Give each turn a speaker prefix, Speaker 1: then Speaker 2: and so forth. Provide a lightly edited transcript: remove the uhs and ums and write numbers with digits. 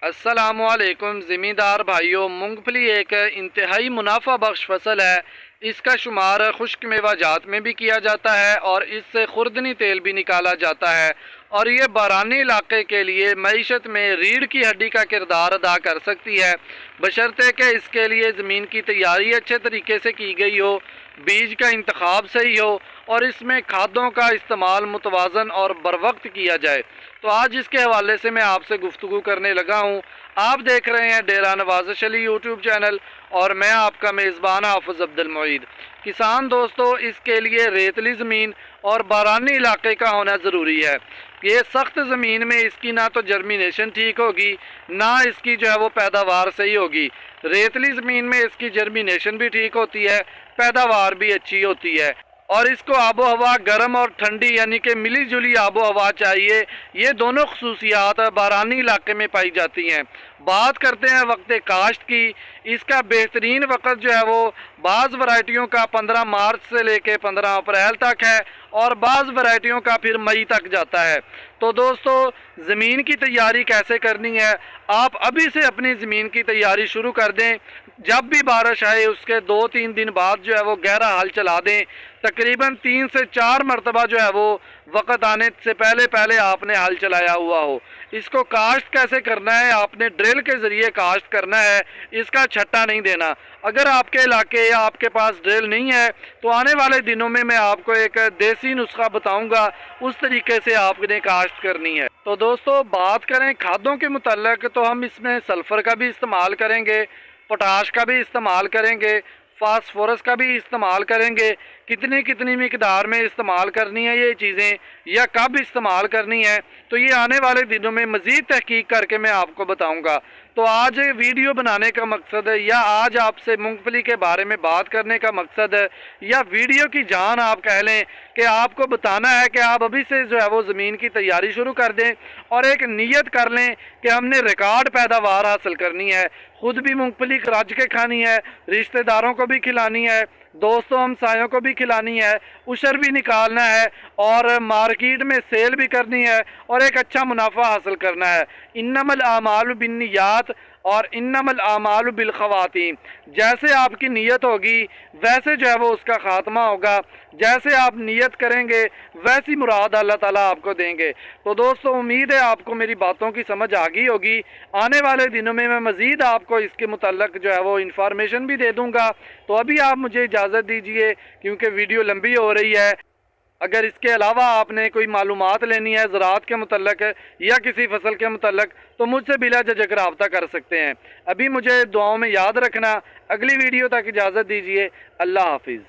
Speaker 1: السلام علیکم زمیندار بھائیوں، مونگ پھلی ایک انتہائی منافع بخش فصل ہے۔ اس کا شمار خشک میوہ جات میں بھی کیا جاتا ہے اور اس سے خوردنی تیل بھی نکالا جاتا ہے، اور یہ بارانی علاقے کے لیے معیشت میں ریڑھ کی ہڈی کا کردار ادا کر سکتی ہے، بشرطے کہ اس کے لیے زمین کی تیاری اچھے طریقے سے کی گئی ہو، بیج کا انتخاب صحیح ہو اور اس میں کھادوں کا استعمال متوازن اور بروقت کیا جائے۔ تو آج اس کے حوالے سے میں آپ سے گفتگو کرنے لگا ہوں۔ آپ دیکھ رہے ہیں ڈیرہ نوازش علی یوٹیوب چینل اور میں آپ کا میزبان حافظ عبد المعید۔ کسان دوستو، اس کے لیے ریتلی زمین اور بارانی علاقے کا ہونا ضروری ہے۔ یہ سخت زمین میں اس کی نہ تو جرمینیشن ٹھیک ہوگی، نہ اس کی جو ہے وہ پیداوار صحیح ہوگی۔ ریتلی زمین میں اس کی جرمینیشن بھی ٹھیک ہوتی ہے، پیداوار بھی اچھی ہوتی ہے، اور اس کو آب و ہوا گرم اور ٹھنڈی یعنی کہ ملی جلی آب و ہوا چاہیے۔ یہ دونوں خصوصیات بارانی علاقے میں پائی جاتی ہیں۔ بات کرتے ہیں وقت کاشت کی۔ اس کا بہترین وقت جو ہے وہ بعض ورائٹیوں کا 15 مارچ سے لے کے 15 اپریل تک ہے، اور بعض ورائٹیوں کا پھر مئی تک جاتا ہے۔ تو دوستو، زمین کی تیاری کیسے کرنی ہے؟ آپ ابھی سے اپنی زمین کی تیاری شروع کر دیں۔ جب بھی بارش آئے اس کے 2-3 دن بعد جو ہے وہ گہرا ہل چلا دیں۔ تقریباً 3 سے 4 مرتبہ جو ہے وہ وقت آنے سے پہلے آپ نے ہل چلایا ہوا ہو۔ اس کو کاشت کیسے کرنا ہے؟ آپ نے ڈرل کے ذریعے کاشت کرنا ہے، اس کا چھٹا نہیں دینا۔ اگر آپ کے علاقے یا آپ کے پاس ڈرل نہیں ہے تو آنے والے دنوں میں آپ کو ایک دیسی نسخہ بتاؤں گا، اس طریقے سے آپ نے کاشت کرنی ہے۔ تو دوستو، بات کریں کھادوں کے متعلق تو ہم اس میں سلفر کا بھی استعمال کریں گے، پوٹاش کا بھی استعمال کریں گے، فاسفورس کا بھی استعمال کریں گے۔ کتنی مقدار میں استعمال کرنی ہے یہ چیزیں، یا کب استعمال کرنی ہے، تو یہ آنے والے دنوں میں مزید تحقیق کر کے میں آپ کو بتاؤں گا۔ تو آج ویڈیو بنانے کا مقصد ہے، یا آج آپ سے مونگ پھلی کے بارے میں بات کرنے کا مقصد ہے، یا ویڈیو کی جان آپ کہہ لیں، کہ آپ کو بتانا ہے کہ آپ ابھی سے جو ہے وہ زمین کی تیاری شروع کر دیں اور ایک نیت کر لیں کہ ہم نے ریکارڈ پیداوار حاصل کرنی ہے، خود بھی مونگ پھلی رج کے کھانی ہے، رشتہ داروں کو بھی کھلانی ہے، دوستوں ہمسایوں کو بھی کھلانی ہے، عشر بھی نکالنا ہے، اور مارکیٹ میں سیل بھی کرنی ہے، اور ایک اچھا منافع حاصل کرنا ہے۔ انما الاعمال بالنیات اور انما الاعمال بالخواتیم۔ جیسے آپ کی نیت ہوگی ویسے جو ہے وہ اس کا خاتمہ ہوگا، جیسے آپ نیت کریں گے ویسی مراد اللہ تعالیٰ آپ کو دیں گے۔ تو دوستو، امید ہے آپ کو میری باتوں کی سمجھ آ گئی ہوگی۔ آنے والے دنوں میں مزید آپ کو اس کے متعلق جو ہے وہ انفارمیشن بھی دے دوں گا۔ تو ابھی آپ مجھے اجازت دیجئے کیونکہ ویڈیو لمبی ہو رہی ہے۔ اگر اس کے علاوہ آپ نے کوئی معلومات لینی ہے زراعت کے متعلق یا کسی فصل کے متعلق تو مجھ سے بلا جھجک رابطہ کر سکتے ہیں۔ ابھی مجھے دعاؤں میں یاد رکھنا۔ اگلی ویڈیو تک اجازت دیجئے۔ اللہ حافظ۔